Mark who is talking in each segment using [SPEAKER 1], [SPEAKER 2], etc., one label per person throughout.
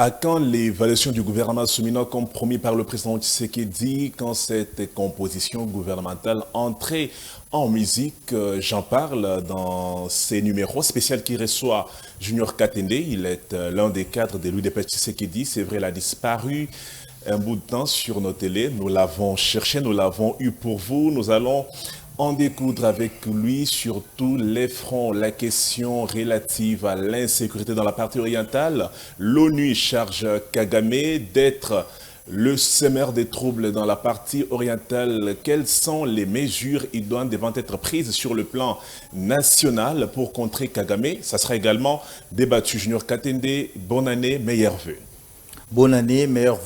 [SPEAKER 1] À quand l'évaluation du gouvernement Soumino comme promis par le président Tshisekedi, quand cette composition gouvernementale entrait en musique? J'en parle dans ces numéros spéciaux qui reçoit Junior Katende. Il est l'un des cadres de l'UDPS Tshisekedi. C'est vrai, il a disparu un bout de temps sur nos télés. Nous l'avons cherché, nous l'avons eu pour vous. Nous allons en découdre avec lui sur tous les fronts. La question relative à l'insécurité dans la partie orientale. L'ONU charge Kagame d'être le semeur des troubles dans la partie orientale. Quelles sont les mesures idoines devant être prises sur le plan national pour contrer Kagame? Ça sera également débattu. Junior Katende, bonne année, meilleurs vœux.
[SPEAKER 2] Bonne année, meilleurs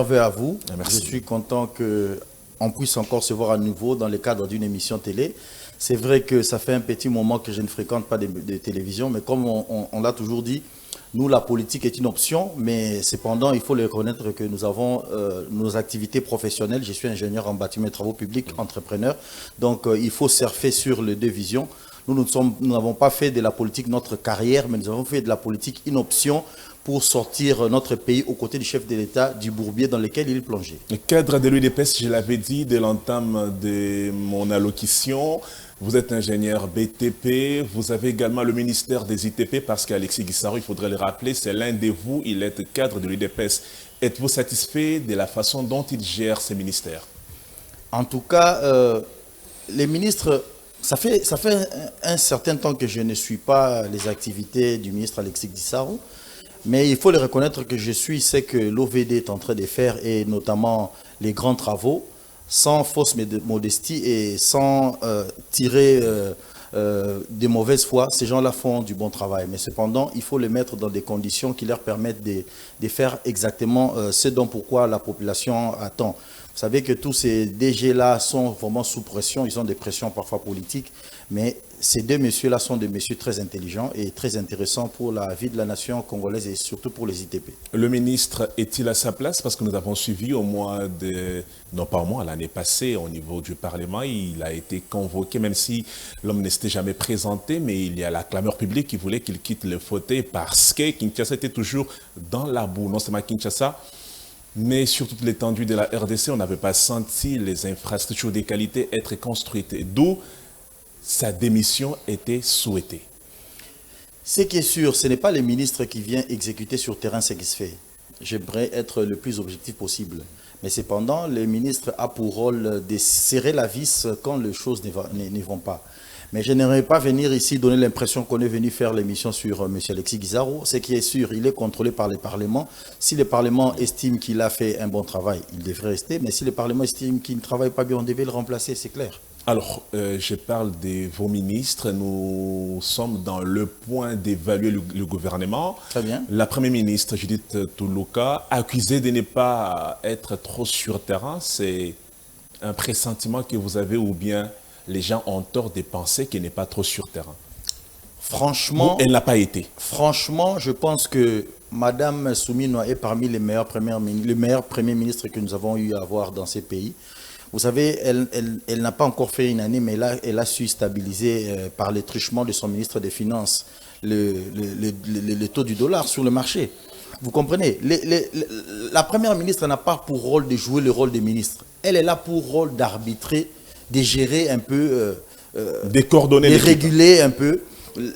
[SPEAKER 2] vœux à vous.
[SPEAKER 1] Merci.
[SPEAKER 2] Je suis content qu'on puisse encore se voir à nouveau dans le cadre d'une émission télé. C'est vrai que ça fait un petit moment que je ne fréquente pas de télévision, mais comme on l'a toujours dit, nous, la politique est une option, mais cependant, il faut le reconnaître que nous avons nos activités professionnelles. Je suis ingénieur en bâtiment et travaux publics, entrepreneur. Donc, il faut surfer sur les deux visions. Nous n'avons pas fait de la politique notre carrière, mais nous avons fait de la politique une option pour sortir notre pays aux côtés du chef de l'État du bourbier dans lequel il est plongé.
[SPEAKER 1] Le cadre de l'UDPS, je l'avais dit dès l'entame de mon allocution, vous êtes ingénieur BTP, vous avez également le ministère des ITP parce qu'Alexis Guissaro, il faudrait le rappeler, c'est l'un de vous, il est cadre de l'UDPS. Êtes-vous satisfait de la façon dont il gère ces ministères?
[SPEAKER 2] En tout cas, les ministres, ça fait un certain temps que je ne suis pas les activités du ministre Alexis Guissaro. Mais il faut le reconnaître que je suis ce que l'OVD est en train de faire, et notamment les grands travaux, sans fausse modestie et sans tirer de mauvaise foi. Ces gens-là font du bon travail. Mais cependant, il faut les mettre dans des conditions qui leur permettent de faire exactement ce dont pourquoi la population attend. Vous savez que tous ces DG-là sont vraiment sous pression, ils ont des pressions parfois politiques, mais ces deux messieurs-là sont des messieurs très intelligents et très intéressants pour la vie de la nation congolaise et surtout pour les ITP.
[SPEAKER 1] Le ministre est-il à sa place? Parce que nous avons suivi au mois de... non pas au mois, l'année passée, au niveau du Parlement, il a été convoqué, même si l'homme ne s'était jamais présenté, mais il y a la clameur publique qui voulait qu'il quitte le fauteuil parce que Kinshasa était toujours dans la boue. Non seulement Kinshasa, mais sur toute l'étendue de la RDC, on n'avait pas senti les infrastructures de qualité être construites, d'où sa démission était souhaitée.
[SPEAKER 2] Ce qui est sûr, ce n'est pas le ministre qui vient exécuter sur terrain ce qui se fait. J'aimerais être le plus objectif possible. Mais cependant, le ministre a pour rôle de serrer la vis quand les choses ne vont pas. Mais je n'aimerais pas venir ici donner l'impression qu'on est venu faire l'émission sur M. Alexis Guissaro. Ce qui est sûr, il est contrôlé par le Parlement. Si le Parlement estime qu'il a fait un bon travail, il devrait rester. Mais si le Parlement estime qu'il ne travaille pas bien, on devait le remplacer, c'est clair.
[SPEAKER 1] Alors, je parle de vos ministres. Nous sommes dans le point d'évaluer le gouvernement.
[SPEAKER 2] Très bien.
[SPEAKER 1] La première ministre, Judith Toulouka, accusée de ne pas être trop sur terrain, c'est un pressentiment que vous avez ou bien les gens ont tort de penser qu'elle n'est pas trop sur terrain?
[SPEAKER 2] Franchement,
[SPEAKER 1] elle n'a pas été.
[SPEAKER 2] Franchement, je pense que Mme Soumino est parmi les meilleurs premiers ministres que nous avons eu à avoir dans ces pays. Vous savez, elle n'a pas encore fait une année, mais là, elle a su stabiliser par les truchements de son ministre des Finances le taux du dollar sur le marché. Vous comprenez? La première ministre n'a pas pour rôle de jouer le rôle des ministres. Elle est là pour rôle d'arbitrer, de gérer un peu,
[SPEAKER 1] de coordonner,
[SPEAKER 2] de réguler un peu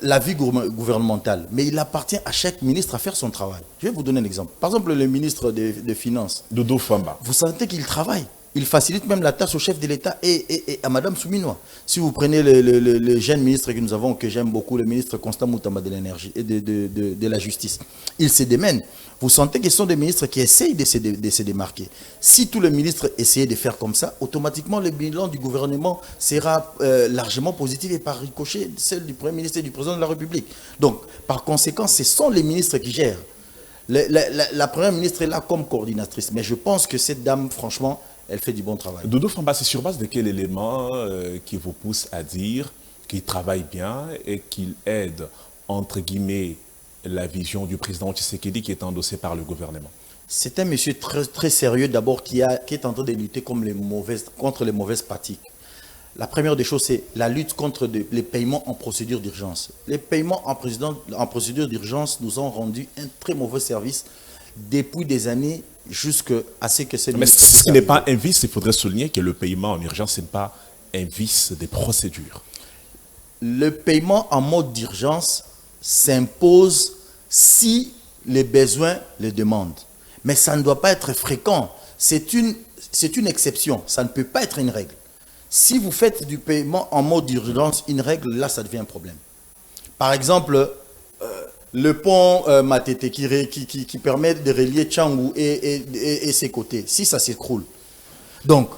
[SPEAKER 2] la vie gouvernementale. Mais il appartient à chaque ministre à faire son travail. Je vais vous donner un exemple. Par exemple, le ministre des Finances.
[SPEAKER 1] Doudou Famba.
[SPEAKER 2] Vous sentez qu'il travaille. Il facilite même la tâche au chef de l'État et à Mme Soumino. Si vous prenez le jeune ministre que nous avons, que j'aime beaucoup, le ministre Constant Moutamba de l'énergie et de la justice, il se démène. Vous sentez que ce sont des ministres qui essayent de se démarquer. Si tous les ministres essayaient de faire comme ça, automatiquement le bilan du gouvernement sera largement positif et par ricochet celle du Premier ministre et du Président de la République. Donc, par conséquent, ce sont les ministres qui gèrent. La Première ministre est là comme coordinatrice. Mais je pense que cette dame, franchement, elle fait du bon travail.
[SPEAKER 1] Doudou Famba, c'est sur base de quel élément qui vous pousse à dire qu'il travaille bien et qu'il aide, entre guillemets, la vision du président Tshisekedi qui est endossée par le gouvernement?
[SPEAKER 2] C'est un monsieur très, très sérieux d'abord qui est en train de lutter contre les mauvaises pratiques. La première des choses, c'est la lutte contre les paiements en procédure d'urgence. Les paiements en procédure d'urgence nous ont rendu un très mauvais service. depuis des années jusqu'à ce que ces
[SPEAKER 1] Mais
[SPEAKER 2] ministres...
[SPEAKER 1] ce qui n'est pas un vice, il faudrait souligner que le paiement en urgence, ce n'est pas un vice des procédures.
[SPEAKER 2] Le paiement en mode d'urgence s'impose si les besoins le demandent. Mais ça ne doit pas être fréquent. C'est une exception. Ça ne peut pas être une règle. Si vous faites du paiement en mode d'urgence une règle, là, ça devient un problème. Par exemple, le pont Matete qui permet de relier Tchangou et ses côtés, si ça s'écroule. Donc,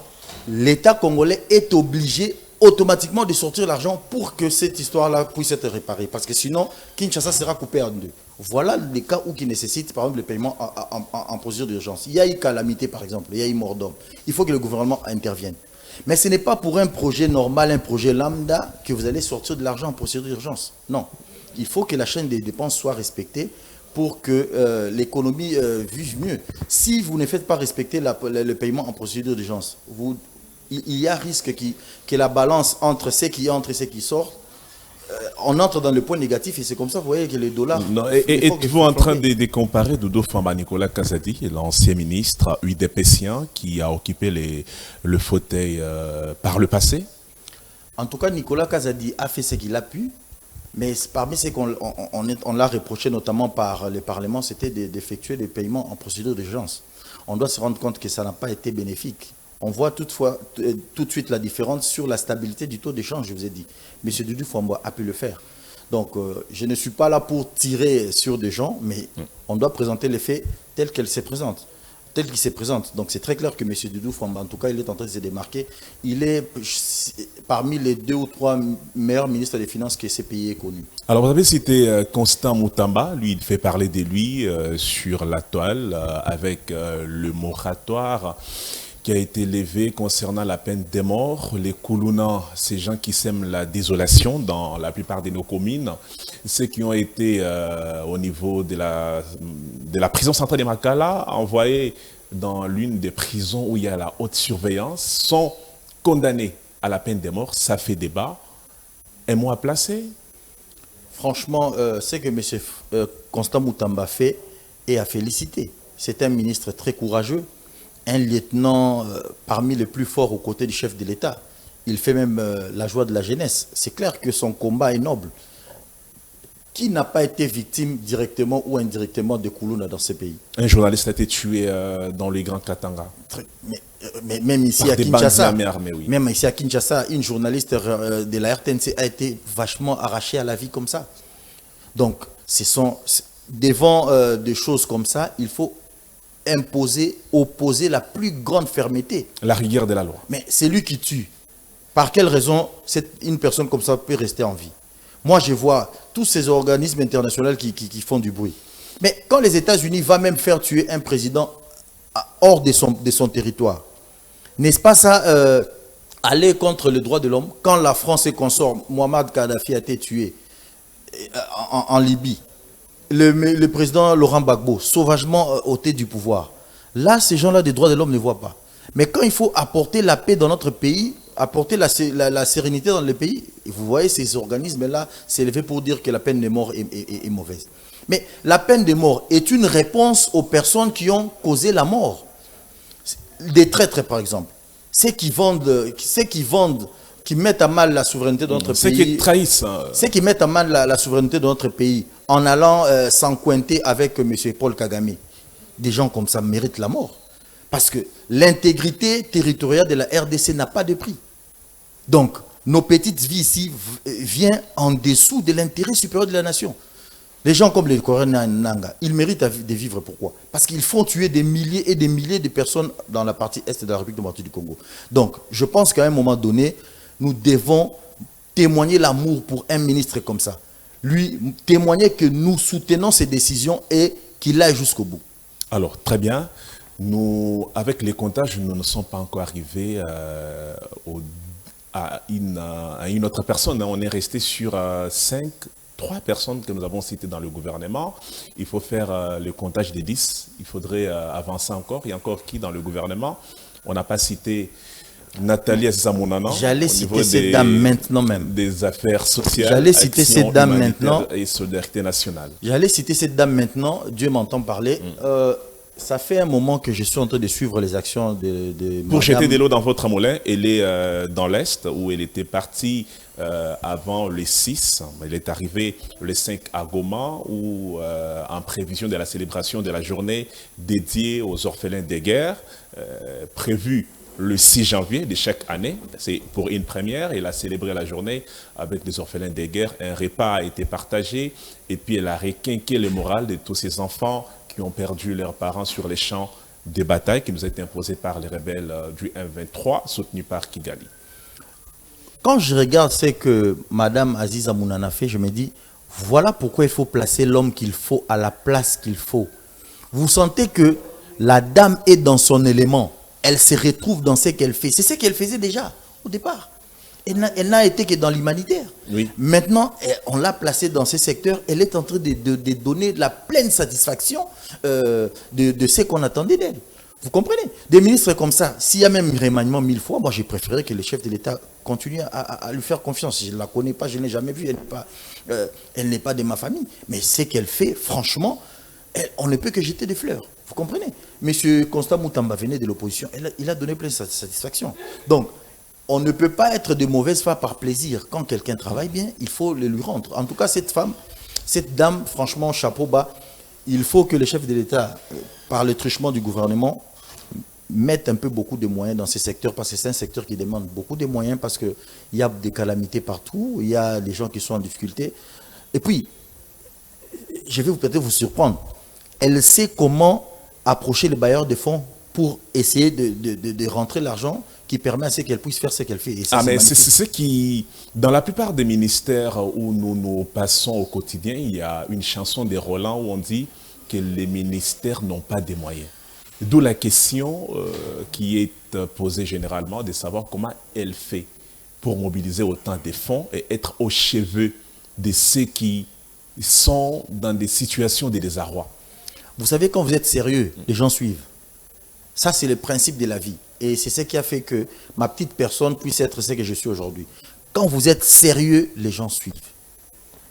[SPEAKER 2] l'État congolais est obligé automatiquement de sortir l'argent pour que cette histoire-là puisse être réparée. Parce que sinon, Kinshasa sera coupé en deux. Voilà les cas où qui nécessitent, par exemple, le paiement en procédure d'urgence. Il y a eu calamité, par exemple, il y a eu mort d'homme. Il faut que le gouvernement intervienne. Mais ce n'est pas pour un projet normal, un projet lambda, que vous allez sortir de l'argent en procédure d'urgence. Non. Il faut que la chaîne des dépenses soit respectée pour que l'économie vive mieux. Si vous ne faites pas respecter le paiement en procédure d'urgence, il y a risque que la balance entre ce qui entre et ce qui sort, on entre dans le point négatif et c'est comme ça, vous voyez que les dollars...
[SPEAKER 1] Non, et êtes-vous en train de comparer Doudou Famba Nicolas Kazadi, l'ancien ministre UDPSien qui a occupé le fauteuil par le passé?
[SPEAKER 2] En tout cas, Nicolas Kazadi a fait ce qu'il a pu, mais parmi ce qu'on l'a reproché notamment par le Parlement, c'était d'effectuer des paiements en procédure d'urgence. On doit se rendre compte que ça n'a pas été bénéfique. On voit toutefois tout de suite la différence sur la stabilité du taux d'échange, je vous ai dit. M. Doudou Famba a pu le faire. Donc, je ne suis pas là pour tirer sur des gens, mais on doit présenter les faits tels qu'ils se présentent. Donc, c'est très clair que M. Doudou Famba, en tout cas, il est en train de se démarquer. Il est parmi les 2 ou 3 meilleurs ministres des Finances que ce pays ait connu.
[SPEAKER 1] Alors, vous avez cité Constant Moutamba. Lui, il fait parler de lui sur la toile avec le moratoire qui a été levé concernant la peine de mort. Les Koulouna, ces gens qui sèment la désolation dans la plupart de nos communes, ceux qui ont été au niveau de la prison centrale de Makala, envoyés dans l'une des prisons où il y a la haute surveillance, sont condamnés à la peine de mort. Ça fait débat. Un mot à placer?
[SPEAKER 2] Franchement, ce que M. Constant Moutamba fait est à féliciter. C'est un ministre très courageux, un lieutenant parmi les plus forts aux côtés du chef de l'État. Il fait même la joie de la jeunesse. C'est clair que son combat est noble. Qui n'a pas été victime directement ou indirectement de Koulouna dans ce pays?
[SPEAKER 1] Un journaliste a été tué dans le Grand Katanga.
[SPEAKER 2] Mais même ici à Kinshasa, même ici à Kinshasa, une journaliste de la RTNC a été vachement arrachée à la vie comme ça. Donc, devant des choses comme ça, il faut opposer la plus grande fermeté.
[SPEAKER 1] La rigueur de la loi.
[SPEAKER 2] Mais c'est lui qui tue. Par quelle raison une personne comme ça peut rester en vie? Moi, je vois tous ces organismes internationaux qui font du bruit. Mais quand les États-Unis vont même faire tuer un président hors de son territoire, n'est-ce pas ça aller contre le droit de l'homme? Quand la France et consort, Mohamed Kadhafi a été tué en Libye, le président Laurent Gbagbo, sauvagement ôté du pouvoir. Là, ces gens-là des droits de l'homme ne voient pas. Mais quand il faut apporter la paix dans notre pays, apporter la sérénité dans le pays, vous voyez ces organismes-là s'élever pour dire que la peine de mort est mauvaise. Mais la peine de mort est une réponse aux personnes qui ont causé la mort. Des traîtres, par exemple. Ceux qui mettent à mal la souveraineté de notre pays.
[SPEAKER 1] Ceux qui trahissent.
[SPEAKER 2] Ceux qui mettent à mal la souveraineté de notre pays en allant s'encointer avec M. Paul Kagame. Des gens comme ça méritent la mort. Parce que l'intégrité territoriale de la RDC n'a pas de prix. Donc, nos petites vies ici viennent en dessous de l'intérêt supérieur de la nation. Les gens comme les Coréens Nanga, ils méritent de vivre. Pourquoi? Parce qu'ils font tuer des milliers et des milliers de personnes dans la partie est de la République démocratique du Congo. Donc, je pense qu'à un moment donné, nous devons témoigner l'amour pour un ministre comme ça. Lui, témoigner que nous soutenons ses décisions et qu'il aille jusqu'au bout.
[SPEAKER 1] Alors, très bien. Nous, avec les comptages, nous ne sommes pas encore arrivés à une autre personne. On est resté sur 3 personnes que nous avons citées dans le gouvernement. Il faut faire le comptage des 10. Il faudrait avancer encore. Il y a encore qui dans le gouvernement? On n'a pas cité Nathalie Azamounana.
[SPEAKER 2] J'allais citer cette dame maintenant même.
[SPEAKER 1] Des affaires sociales.
[SPEAKER 2] J'allais citer cette dame maintenant.
[SPEAKER 1] Et solidarité nationale.
[SPEAKER 2] J'allais citer cette dame maintenant. Dieu m'entend parler. Ça fait un moment que je suis en train de suivre les actions de
[SPEAKER 1] Pour jeter
[SPEAKER 2] madame.
[SPEAKER 1] de l'eau dans votre moulin, elle est dans l'Est, où elle était partie avant le 6. Elle est arrivée le 5 à Goma, où, en prévision de la célébration de la journée dédiée aux orphelins de guerre, prévue le 6 janvier de chaque année. C'est pour une première. Elle a célébré la journée avec les orphelins de guerre. Un repas a été partagé et puis elle a requinqué le moral de tous ces enfants qui ont perdu leurs parents sur les champs de bataille qui nous a été imposés par les rebelles du M23, soutenus par Kigali.
[SPEAKER 2] Quand je regarde ce que Madame Aziza Mounana fait, je me dis, voilà pourquoi il faut placer l'homme qu'il faut à la place qu'il faut. Vous sentez que la dame est dans son élément. Elle se retrouve dans ce qu'elle fait. C'est ce qu'elle faisait déjà au départ. Elle n'a été que dans l'humanitaire.
[SPEAKER 1] Oui.
[SPEAKER 2] Maintenant, on l'a placée dans ce secteur. Elle est en train de donner la pleine satisfaction de ce qu'on attendait d'elle. Vous comprenez? Des ministres comme ça, s'il y a même remaniement 1000 fois, moi j'ai préféré que le chef de l'État continue à lui faire confiance. Je ne la connais pas, je ne l'ai jamais vue, elle n'est pas de ma famille. Mais ce qu'elle fait, franchement, on ne peut que jeter des fleurs. Vous comprenez? Monsieur Constant Moutamba venait de l'opposition, il a donné plein de satisfaction. Donc, on ne peut pas être de mauvaise foi par plaisir. Quand quelqu'un travaille bien, il faut le lui rendre. En tout cas, cette femme, cette dame, franchement, chapeau bas, il faut que le chef de l'État, par le truchement du gouvernement, mette un peu beaucoup de moyens dans ces secteurs, parce que c'est un secteur qui demande beaucoup de moyens, parce qu'il y a des calamités partout, il y a des gens qui sont en difficulté. Et puis, je vais peut-être vous surprendre, elle sait comment approcher les bailleurs de fonds pour essayer de rentrer l'argent qui permet à ce qu'elle puisse faire ce qu'elle fait. Et ça,
[SPEAKER 1] Mais c'est ce qui, dans la plupart des ministères où nous passons au quotidien, il y a une chanson de Roland où on dit que les ministères n'ont pas de moyens. D'où la question qui est posée généralement de savoir comment elle fait pour mobiliser autant de fonds et être au chevet de ceux qui sont dans des situations de désarroi.
[SPEAKER 2] Vous savez, quand vous êtes sérieux, les gens suivent. Ça, c'est le principe de la vie. Et c'est ce qui a fait que ma petite personne puisse être ce que je suis aujourd'hui. Quand vous êtes sérieux, les gens suivent.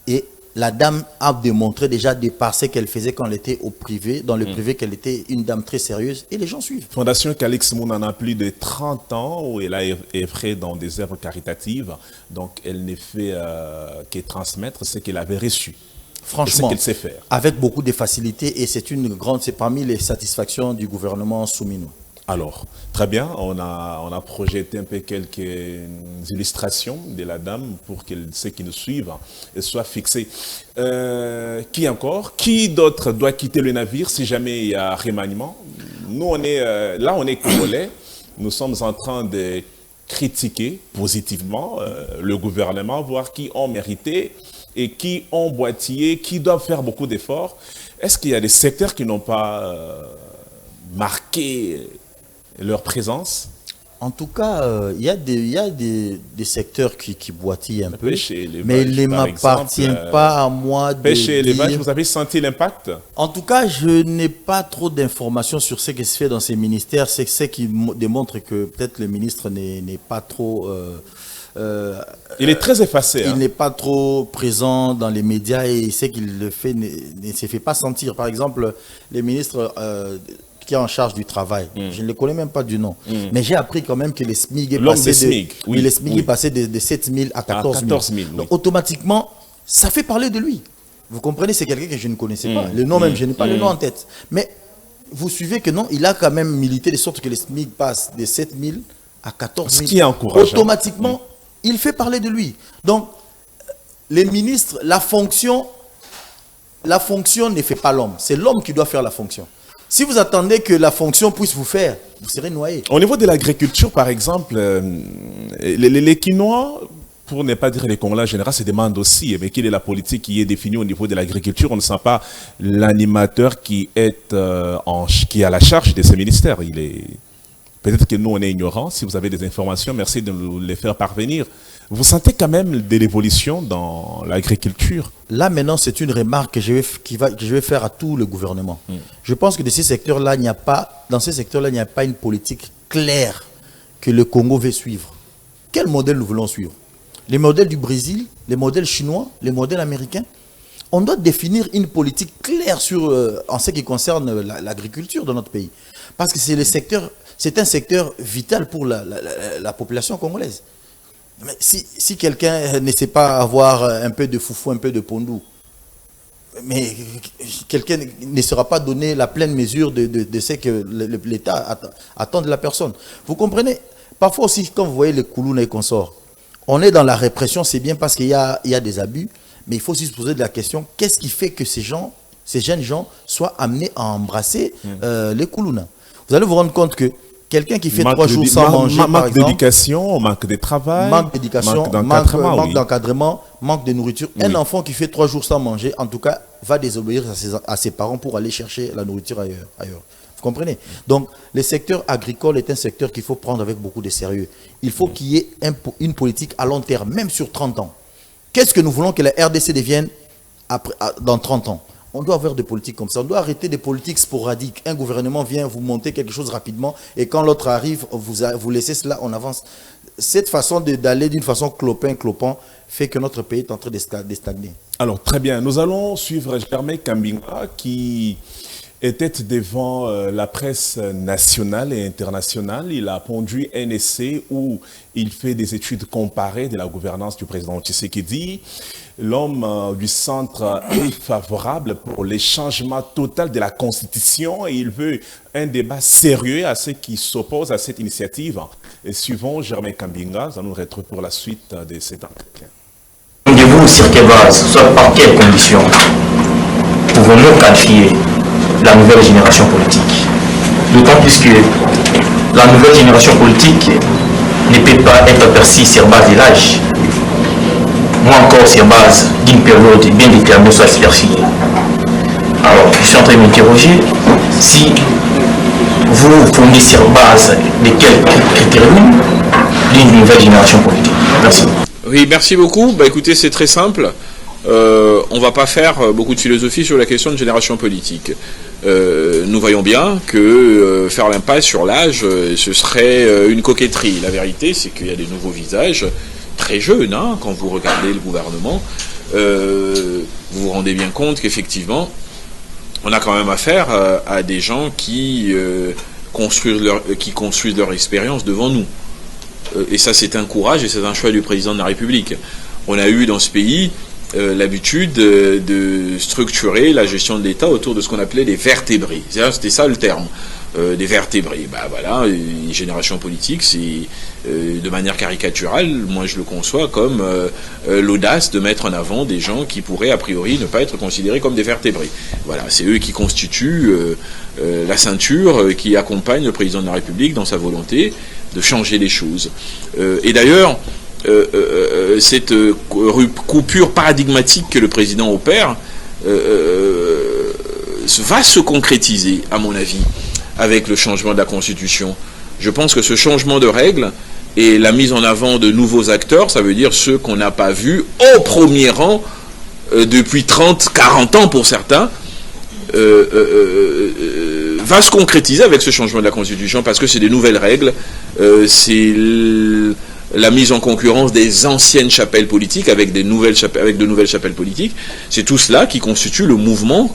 [SPEAKER 2] Et la dame a démontré déjà, de par ce qu'elle faisait quand elle était au privé, dans le privé, qu'elle était une dame très sérieuse. Et les gens suivent.
[SPEAKER 1] Fondation Calix Moun en a plus de 30 ans où elle a œuvré dans des œuvres caritatives. Donc, elle ne fait que transmettre ce qu'elle avait reçu.
[SPEAKER 2] Franchement,
[SPEAKER 1] qu'elle sait faire.
[SPEAKER 2] Avec beaucoup de facilité, et c'est parmi les satisfactions du gouvernement Soumino.
[SPEAKER 1] Alors, très bien, on a projeté un peu quelques illustrations de la dame pour que ceux qui nous suivent soient fixés. Qui encore? Qui d'autre doit quitter le navire si jamais il y a remaniement? Nous, on est congolais, nous sommes en train de critiquer positivement le gouvernement, voir qui ont mérité et qui ont boitillé, qui doivent faire beaucoup d'efforts. Est-ce qu'il y a des secteurs qui n'ont pas marqué leur présence?
[SPEAKER 2] En tout cas, il y a des secteurs qui boitillent un peu, mais
[SPEAKER 1] vaches,
[SPEAKER 2] il ne m'appartient pas à moi de
[SPEAKER 1] pêche et
[SPEAKER 2] dire...
[SPEAKER 1] élevage, vous avez senti l'impact?
[SPEAKER 2] En tout cas, je n'ai pas trop d'informations sur ce qui se fait dans ces ministères. C'est ce qui démontre que peut-être le ministre n'est pas trop...
[SPEAKER 1] il est très effacé.
[SPEAKER 2] Il n'est pas trop présent dans les médias et ce qu'il le fait ne se fait pas sentir. Par exemple, les ministres qui est en charge du travail, je ne le connais même pas du nom, mais j'ai appris quand même que les SMIC est passé de 7 000 à 14 000. Donc automatiquement, ça fait parler de lui. Vous comprenez, c'est quelqu'un que je ne connaissais pas. Le nom même, je n'ai pas le nom en tête. Mais vous suivez que non, il a quand même milité de sorte que les SMIC passent de 7 000 à 14 000.
[SPEAKER 1] Ce qui est encourageant.
[SPEAKER 2] Automatiquement, il fait parler de lui. Donc, les ministres, la fonction ne fait pas l'homme. C'est l'homme qui doit faire la fonction. Si vous attendez que la fonction puisse vous faire, vous serez noyé.
[SPEAKER 1] Au niveau de l'agriculture, par exemple, les Quinois, pour ne pas dire les Congolais en général, se demandent aussi mais quelle est la politique qui est définie au niveau de l'agriculture. On ne sent pas l'animateur qui est qui a la charge de ces ministères. Peut-être que nous, on est ignorants. Si vous avez des informations, merci de nous les faire parvenir. Vous sentez quand même de l'évolution dans l'agriculture?
[SPEAKER 2] Là, maintenant, c'est une remarque que je vais faire à tout le gouvernement. Je pense que dans ces secteurs-là, il n'y a pas une politique claire que le Congo veut suivre. Quel modèle nous voulons suivre? Les modèles du Brésil, les modèles chinois, les modèles américains? On doit définir une politique claire sur, en ce qui concerne l'agriculture de notre pays. Parce que c'est un secteur vital pour la population congolaise. Mais si quelqu'un ne sait pas avoir un peu de foufou, un peu de pondou, mais quelqu'un ne sera pas donné la pleine mesure de ce que l'État attend de la personne. Vous comprenez? Parfois aussi, quand vous voyez les Koulouna et consorts, on est dans la répression, c'est bien parce qu'il y a des abus, mais il faut aussi se poser de la question, qu'est-ce qui fait que ces jeunes gens soient amenés à embrasser les Koulouna? Vous allez vous rendre compte que quelqu'un qui fait 3 jours sans manger, par exemple,
[SPEAKER 1] manque d'éducation, manque de travail,
[SPEAKER 2] manque d'encadrement, manque de nourriture. Oui. Un enfant qui fait 3 jours sans manger, en tout cas, va désobéir à ses parents pour aller chercher la nourriture ailleurs. Vous comprenez? Donc, le secteur agricole est un secteur qu'il faut prendre avec beaucoup de sérieux. Il faut qu'il y ait une politique à long terme, même sur 30 ans. Qu'est-ce que nous voulons que la RDC devienne dans 30 ans? On doit avoir des politiques comme ça. On doit arrêter des politiques sporadiques. Un gouvernement vient vous monter quelque chose rapidement et quand l'autre arrive, vous laissez cela, on avance. Cette façon d'aller d'une façon clopin-clopant fait que notre pays est en train de stagner.
[SPEAKER 1] Alors, très bien. Nous allons suivre Germain Kambinga qui était devant la presse nationale et internationale. Il a pondu un essai où il fait des études comparées de la gouvernance du président Tshisekedi. L'homme du centre est favorable pour les changements total de la Constitution et il veut un débat sérieux à ceux qui s'opposent à cette initiative. Et suivons Germain Kambinga, nous nous retrouvons pour la suite de cet entretien.
[SPEAKER 3] Demandez-vous sur quelle base, soit par quelles conditions, pouvons-nous qualifier la nouvelle génération politique? D'autant plus que la nouvelle génération politique ne peut pas être aperçue sur base de l'âge, moi encore sur base d'une période bien déterminée soit diversifiée. Alors, je suis en train de m'interroger si vous fondez sur base de quels critères d'une nouvelle génération politique. Merci.
[SPEAKER 4] Oui, merci beaucoup. Bah, écoutez, c'est très simple. On ne va pas faire beaucoup de philosophie sur la question de génération politique. Nous voyons bien que faire l'impasse sur l'âge, ce serait une coquetterie. La vérité, c'est qu'il y a des nouveaux visages très jeunes, hein, quand vous regardez le gouvernement. Vous vous rendez bien compte qu'effectivement, on a quand même affaire à des gens qui construisent leur expérience devant nous. Et ça, c'est un courage et c'est un choix du président de la République. On a eu dans ce pays l'habitude de structurer la gestion de l'État autour de ce qu'on appelait les vertébrés. C'était ça le terme, des vertébrés. Bah voilà, une génération politique, c'est de manière caricaturale, moi je le conçois comme l'audace de mettre en avant des gens qui pourraient a priori ne pas être considérés comme des vertébrés. Voilà, c'est eux qui constituent la ceinture qui accompagne le président de la République dans sa volonté de changer les choses. Et d'ailleurs, cette coupure paradigmatique que le président opère va se concrétiser, à mon avis, avec le changement de la Constitution. Je pense que ce changement de règles et la mise en avant de nouveaux acteurs, ça veut dire ceux qu'on n'a pas vus au premier rang depuis 30, 40 ans pour certains, va se concrétiser avec ce changement de la Constitution parce que c'est des nouvelles règles, c'est la mise en concurrence des anciennes chapelles politiques avec de nouvelles chapelles politiques. C'est tout cela qui constitue le mouvement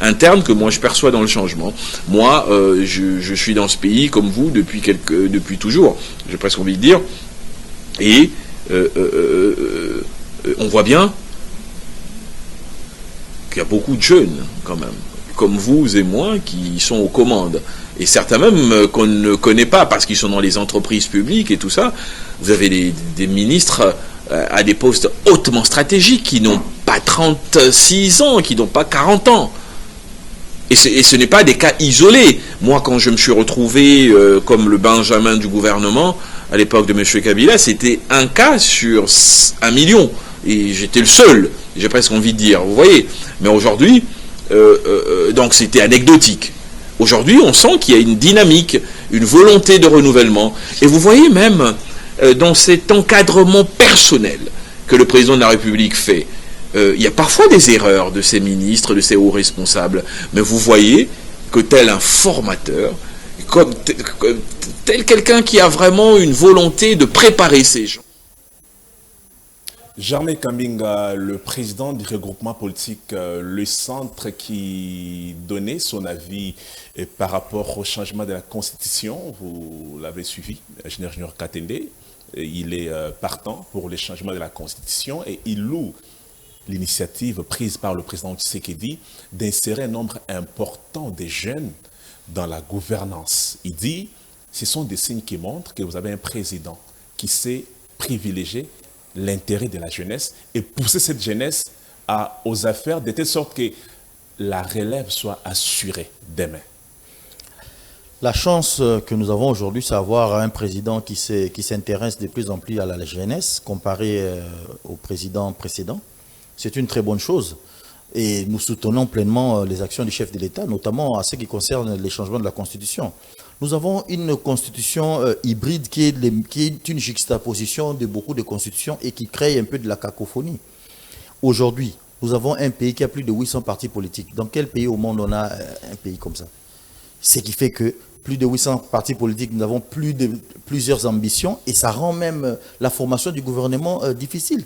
[SPEAKER 4] interne que moi je perçois dans le changement. Moi, je suis dans ce pays comme vous depuis toujours, j'ai presque envie de dire, et on voit bien qu'il y a beaucoup de jeunes quand même, comme vous et moi, qui sont aux commandes. Et certains même qu'on ne connaît pas parce qu'ils sont dans les entreprises publiques et tout ça. Vous avez des ministres à des postes hautement stratégiques qui n'ont pas 36 ans, qui n'ont pas 40 ans. Et ce n'est pas des cas isolés. Moi, quand je me suis retrouvé comme le Benjamin du gouvernement, à l'époque de M. Kabila, c'était un cas sur 1 million. Et j'étais le seul, j'ai presque envie de dire, vous voyez. Mais aujourd'hui, donc c'était anecdotique. Aujourd'hui, on sent qu'il y a une dynamique, une volonté de renouvellement. Et vous voyez même, dans cet encadrement personnel que le président de la République fait, il y a parfois des erreurs de ses ministres, de ses hauts responsables. Mais vous voyez que tel un formateur, tel quelqu'un qui a vraiment une volonté de préparer ces gens.
[SPEAKER 1] Germain Kambinga, le président du regroupement politique Le Centre, qui donnait son avis par rapport au changement de la Constitution, vous l'avez suivi, Général Junior Katende, il est partant pour le changement de la Constitution et il loue l'initiative prise par le président Tshisekedi d'insérer un nombre important de jeunes dans la gouvernance. Il dit, ce sont des signes qui montrent que vous avez un président qui sait privilégier l'intérêt de la jeunesse et pousser cette jeunesse aux affaires de telle sorte que la relève soit assurée demain.
[SPEAKER 2] La chance que nous avons aujourd'hui, c'est d'avoir un président qui s'intéresse de plus en plus à la jeunesse comparé au président précédent. C'est une très bonne chose. Et nous soutenons pleinement les actions du chef de l'État, notamment à ce qui concerne les changements de la Constitution. Nous avons une constitution hybride qui est une juxtaposition de beaucoup de constitutions et qui crée un peu de la cacophonie. Aujourd'hui, nous avons un pays qui a plus de 800 partis politiques. Dans quel pays au monde on a un pays comme ça? Ce qui fait que plus de 800 partis politiques, nous avons plusieurs ambitions et ça rend même la formation du gouvernement difficile.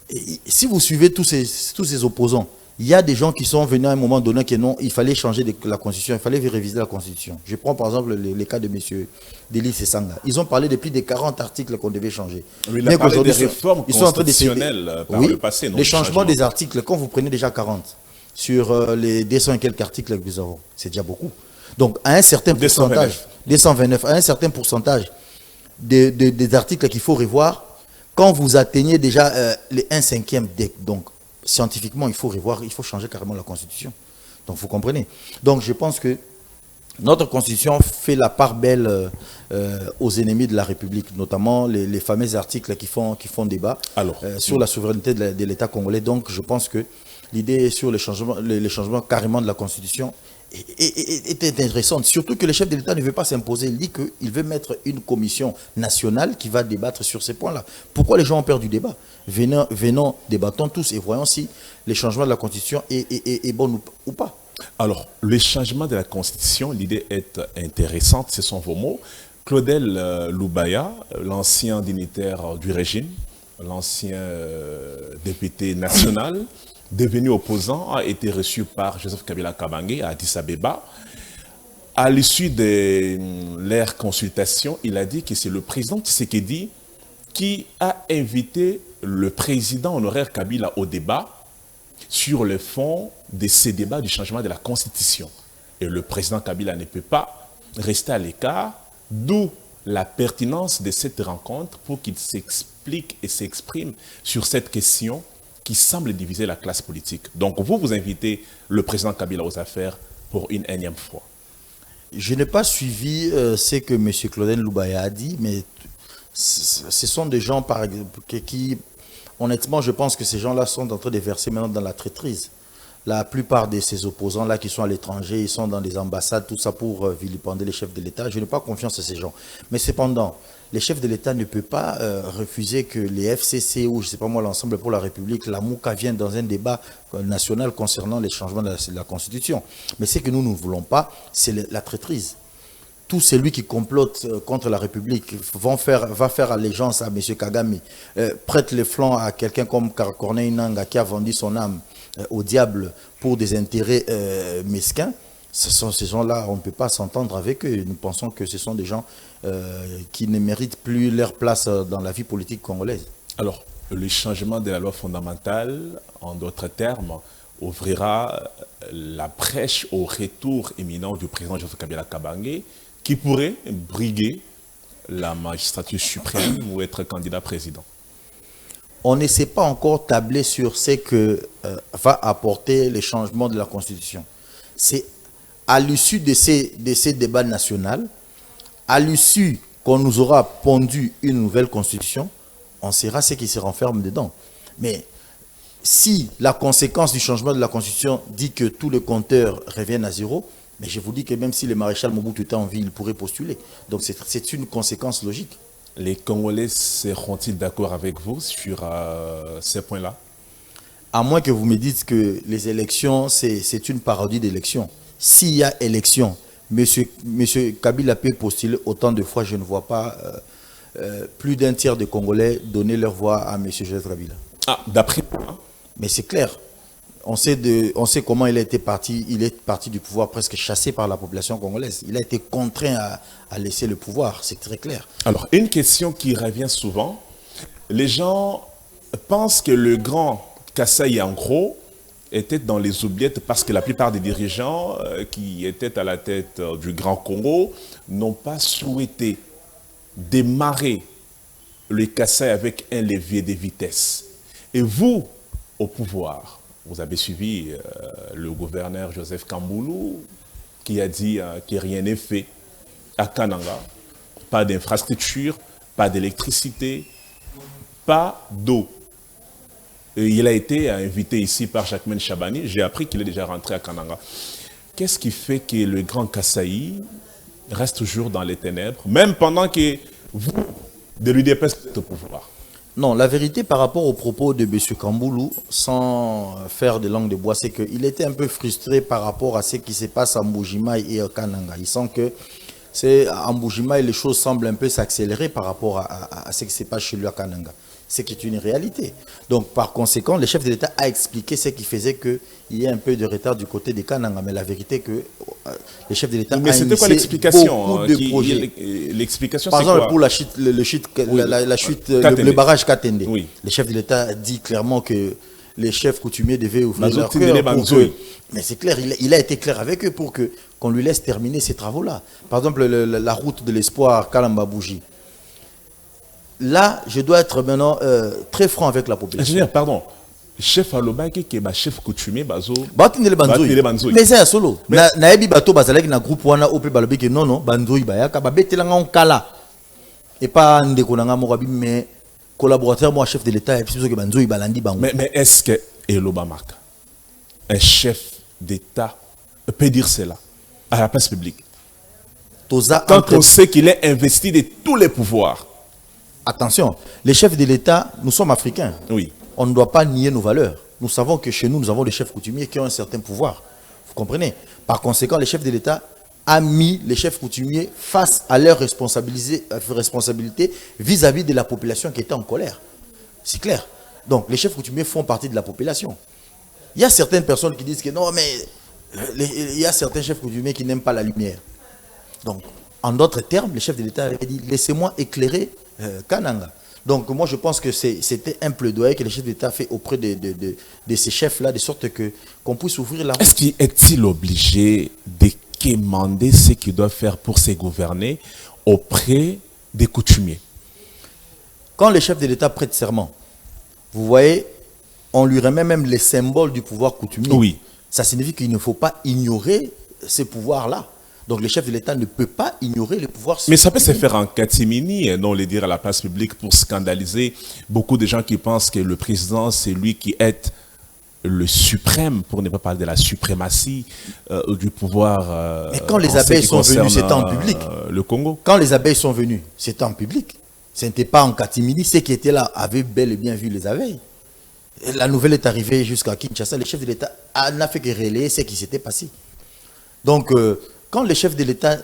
[SPEAKER 2] Et si vous suivez tous ces opposants, il y a des gens qui sont venus à un moment donné que non, il fallait changer la Constitution, il fallait réviser la Constitution. Je prends par exemple les cas de M. Delis Sesanga. Ils ont parlé de plus de 40 articles qu'on devait changer.
[SPEAKER 1] Oui, il a parlé des réformes constitutionnelles par le passé.
[SPEAKER 2] Les changements des articles, quand vous prenez déjà 40 sur les 200 et quelques articles que nous avons, c'est déjà beaucoup. Donc à un certain pourcentage, 229, à un certain pourcentage des articles qu'il faut revoir, quand vous atteignez déjà les 1/5, donc scientifiquement, il faut revoir, il faut changer carrément la Constitution. Donc vous comprenez. Donc je pense que notre Constitution fait la part belle aux ennemis de la République, notamment les fameux articles qui font débat sur la souveraineté de l'État congolais. Donc je pense que l'idée sur les changements carrément de la Constitution est intéressante, surtout que le chef de l'État ne veut pas s'imposer. Il dit qu'il veut mettre une commission nationale qui va débattre sur ces points-là. Pourquoi les gens ont peur du débat? Venons, débattons tous et voyons si les changements de la Constitution est bon ou pas.
[SPEAKER 1] Alors, le changement de la Constitution, l'idée est intéressante, ce sont vos mots. Claudel Loubaya, l'ancien dignitaire du régime, l'ancien député national, devenu opposant, a été reçu par Joseph Kabila Kabange à Addis Abeba. À l'issue de leur consultation, il a dit que c'est le président Tshisekedi qui a invité le président honoraire Kabila au débat sur le fond de ces débats du changement de la Constitution. Et le président Kabila ne peut pas rester à l'écart, d'où la pertinence de cette rencontre pour qu'il s'explique et s'exprime sur cette question qui semble diviser la classe politique. Donc vous invitez le président Kabila aux affaires pour une énième fois.
[SPEAKER 2] Je n'ai pas suivi ce que M. Claudel Loubaya a dit, mais ce sont des gens par exemple, qui, honnêtement, je pense que ces gens-là sont en train de verser maintenant dans la traîtrise. La plupart de ces opposants-là qui sont à l'étranger, ils sont dans des ambassades, tout ça pour vilipender les chefs de l'État. Je n'ai pas confiance à ces gens. Mais cependant, les chefs de l'État ne peuvent pas refuser que les FCC ou, je ne sais pas moi, l'Ensemble pour la République, la MOUCA viennent dans un débat national concernant les changements de la Constitution. Mais ce que nous ne voulons pas, c'est la traîtrise. Tout celui qui complote contre la République va faire allégeance à M. Kagame, prête les flancs à quelqu'un comme Corneille Nangaa qui a vendu son âme au diable pour des intérêts mesquins. Ces gens-là, on ne peut pas s'entendre avec eux. Nous pensons que ce sont des gens qui ne méritent plus leur place dans la vie politique congolaise.
[SPEAKER 1] Alors, le changement de la loi fondamentale, en d'autres termes, ouvrira la brèche au retour imminent du président Joseph Kabila Kabange, qui pourrait briguer la magistrature suprême ou être candidat président.
[SPEAKER 2] On ne sait pas encore tabler sur ce que va apporter les changements de la Constitution. C'est à l'issue de ces débats nationaux, à l'issue qu'on nous aura pondu une nouvelle Constitution, on saura ce qui se renferme dedans. Mais si la conséquence du changement de la Constitution dit que tous les compteurs reviennent à zéro, mais je vous dis que même si le maréchal Mobutu était en vie, il pourrait postuler. Donc c'est une conséquence logique.
[SPEAKER 1] Les Congolais seront-ils d'accord avec vous sur ces points-là?
[SPEAKER 2] À moins que vous me dites que les élections, c'est une parodie d'élection. S'il y a élection, monsieur Kabila peut postuler autant de fois, je ne vois pas plus d'un tiers des Congolais donner leur voix à M. Joseph Kabila.
[SPEAKER 1] Ah, d'après moi.
[SPEAKER 2] Mais c'est clair. On sait comment il est parti du pouvoir presque chassé par la population congolaise. Il a été contraint à laisser le pouvoir, c'est très clair.
[SPEAKER 1] Alors, une question qui revient souvent. Les gens pensent que le grand Kassaï, en gros, était dans les oubliettes parce que la plupart des dirigeants qui étaient à la tête du Grand Congo n'ont pas souhaité démarrer le Kassaï avec un levier de vitesse. Et vous, au pouvoir, vous avez suivi le gouverneur Joseph Kamboulou qui a dit que rien n'est fait à Kananga. Pas d'infrastructure, pas d'électricité, pas d'eau. Il a été invité ici par Jacquemaine Chabani. J'ai appris qu'il est déjà rentré à Kananga. Qu'est-ce qui fait que le grand Kassaï reste toujours dans les ténèbres, même pendant que vous, de l'UDPS, êtes au pouvoir?
[SPEAKER 2] Non, la vérité par rapport aux propos de M. Kamboulou, sans faire de langue de bois, c'est qu'il était un peu frustré par rapport à ce qui se passe à Mbujimaï et à Kananga. Il sent que à Mbujimaï, les choses semblent un peu s'accélérer par rapport à ce qui se passe chez lui à Kananga. Ce qui est une réalité. Donc, par conséquent, le chef de l'État a expliqué ce qui faisait qu'il y ait un peu de retard du côté des Kananga. Mais la vérité est que le chef de l'État a
[SPEAKER 1] c'était quoi l'explication? L'explication,
[SPEAKER 2] par
[SPEAKER 1] c'est
[SPEAKER 2] exemple,
[SPEAKER 1] quoi?
[SPEAKER 2] pour la chute, le barrage Katende, oui. Le chef de l'État a dit clairement que les chefs coutumiers devaient ouvrir leur cœur. Mais c'est clair, il a été clair avec eux pour qu'on lui laisse terminer ces travaux-là. Par exemple, la route de l'espoir, Kalamba-Bougie. Là, je dois être maintenant très franc avec la population.
[SPEAKER 1] Je veux dire, pardon, chef Alobaki qui est chef coutumier, bazo.
[SPEAKER 2] Mais c'est un solo. Naebi bato bazalaki na groupe wana ope balobi que non banzoui bayaka babetelanga on kala. Et pas ndeko nanga morabi mais collaborateur moi chef de l'État et puis que banzoui balandi bango.
[SPEAKER 1] Mais est-ce que Elobamaka, un chef d'État, peut dire cela à la place publique? Quand on sait qu'il est investi de tous les pouvoirs.
[SPEAKER 2] Attention, les chefs de l'État, nous sommes africains.
[SPEAKER 1] Oui.
[SPEAKER 2] On ne doit pas nier nos valeurs. Nous savons que chez nous, nous avons des chefs coutumiers qui ont un certain pouvoir. Vous comprenez? Par conséquent, les chefs de l'État ont mis les chefs coutumiers face à leurs responsabilités vis-à-vis de la population qui était en colère. C'est clair. Donc, les chefs coutumiers font partie de la population. Il y a certaines personnes qui disent que non, mais il y a certains chefs coutumiers qui n'aiment pas la lumière. Donc, en d'autres termes, les chefs de l'État avaient dit, laissez-moi éclairer Kananga. Donc moi je pense que c'était un plaidoyer que les chefs d'État fait auprès de ces chefs-là, de sorte qu'on puisse ouvrir la route.
[SPEAKER 1] Est-il obligé de quémander ce qu'il doit faire pour se gouverner auprès des coutumiers?
[SPEAKER 2] Quand les chefs de l'État prêtent serment, vous voyez, on lui remet même les symboles du pouvoir coutumier.
[SPEAKER 1] Oui.
[SPEAKER 2] Ça signifie qu'il ne faut pas ignorer ces pouvoirs-là. Donc le chef de l'État ne peut pas ignorer les pouvoirs.
[SPEAKER 1] Mais ça peut se faire en catimini, non le dire à la place publique pour scandaliser beaucoup de gens qui pensent que le président, c'est lui qui est le suprême, pour ne pas parler de la suprématie du pouvoir.
[SPEAKER 2] Mais quand les abeilles sont venues, c'était en public.
[SPEAKER 1] Le Congo.
[SPEAKER 2] Quand les abeilles sont venues, c'était en public. Ce n'était pas en catimini. Ceux qui étaient là avaient bel et bien vu les abeilles. Et la nouvelle est arrivée jusqu'à Kinshasa. Le chef de l'État n'a fait que relayer ce qui s'était passé. Donc, quand le chef de l'État